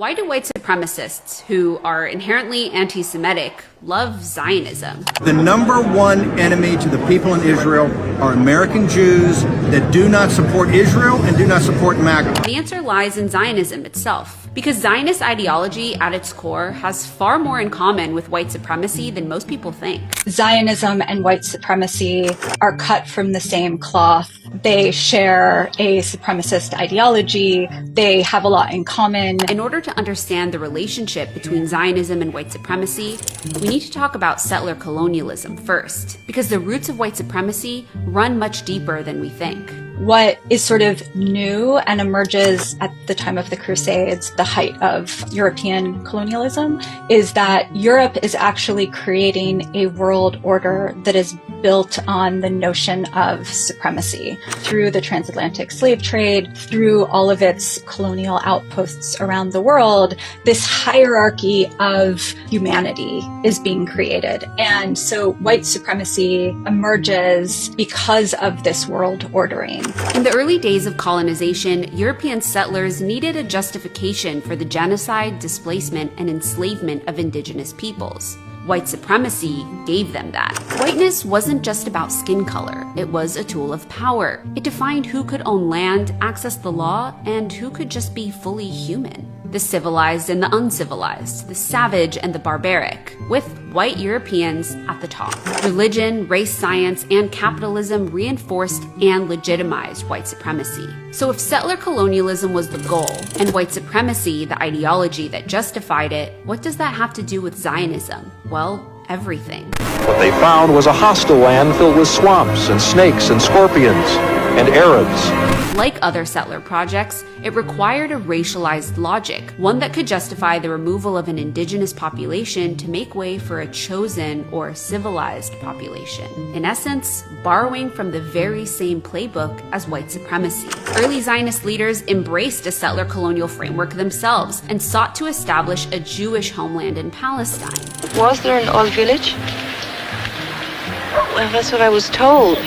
Why do white supremacists, who are inherently anti-Semitic, love Zionism? The number one enemy to the people in Israel are American Jews that do not support Israel and do not support MAGA. The answer lies in Zionism itself, because Zionist ideology at its core has far more in common with white supremacy than most people think. Zionism and white supremacy are cut from the same cloth. They share a supremacist ideology. They have a lot in common. In order to understand the relationship between Zionism and white supremacy, we need to talk about settler colonialism first, because the roots of white supremacy run much deeper than we think. What is sort of new and emerges at the time of the Crusades, the height of European colonialism, is that Europe is actually creating a world order that is built on the notion of supremacy through the transatlantic slave trade, through all of its colonial outposts around the world. This hierarchy of humanity is being created. And so white supremacy emerges because of this world ordering. In the early days of colonization, European settlers needed a justification for the genocide, displacement, and enslavement of indigenous peoples. White supremacy gave them that. Whiteness wasn't just about skin color, it was a tool of power. It defined who could own land, access the law, and who could just be fully human. The civilized and the uncivilized, the savage and the barbaric, with white Europeans at the top. Religion, race science, and capitalism reinforced and legitimized white supremacy. So if settler colonialism was the goal, and white supremacy the ideology that justified it, what does that have to do with Zionism? Well, everything. What they found was a hostile land filled with swamps and snakes and scorpions and Arabs. Like other settler projects, it required a racialized logic, one that could justify the removal of an indigenous population to make way for a chosen or civilized population. In essence, borrowing from the very same playbook as white supremacy. Early Zionist leaders embraced a settler colonial framework themselves and sought to establish a Jewish homeland in Palestine. Was there an old village? Well, that's what I was told.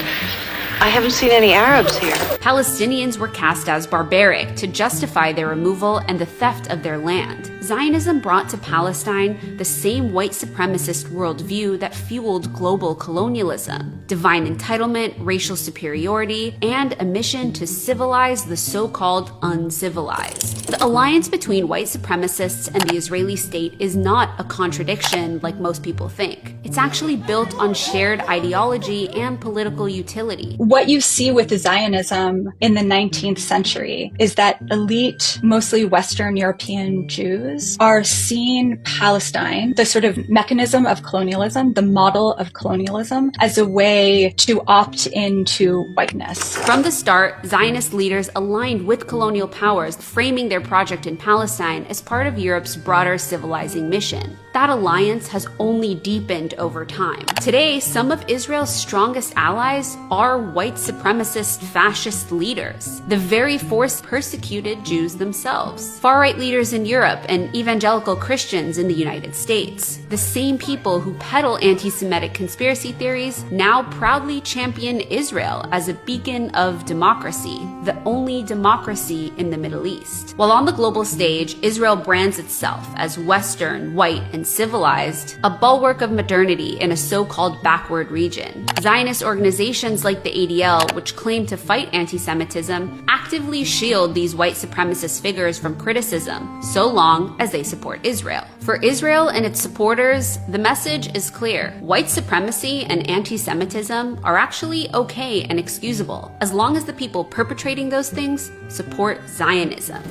I haven't seen any Arabs here. Palestinians were cast as barbaric to justify their removal and the theft of their land. Zionism brought to Palestine the same white supremacist worldview that fueled global colonialism: divine entitlement, racial superiority, and a mission to civilize the so-called uncivilized. The alliance between white supremacists and the Israeli state is not a contradiction like most people think. It's actually built on shared ideology and political utility. What you see with Zionism in the 19th century is that elite, mostly Western European Jews are seeing Palestine, the sort of mechanism of colonialism, the model of colonialism, as a way to opt into whiteness. From the start, Zionist leaders aligned with colonial powers, framing their project in Palestine as part of Europe's broader civilizing mission. That alliance has only deepened over time. Today, some of Israel's strongest allies are white supremacist fascist leaders, the very force persecuted Jews themselves. Far-right leaders in Europe and evangelical Christians in the United States. The same people who peddle anti-Semitic conspiracy theories now proudly champion Israel as a beacon of democracy, the only democracy in the Middle East. While on the global stage, Israel brands itself as Western, white, and civilized, a bulwark of modernity in a so-called backward region. Zionist organizations like the ADL, which claim to fight anti-Semitism, actively shield these white supremacist figures from criticism, so long as they support Israel. For Israel and its supporters, the message is clear. White supremacy and anti-Semitism are actually okay and excusable, as long as the people perpetrating those things support Zionism.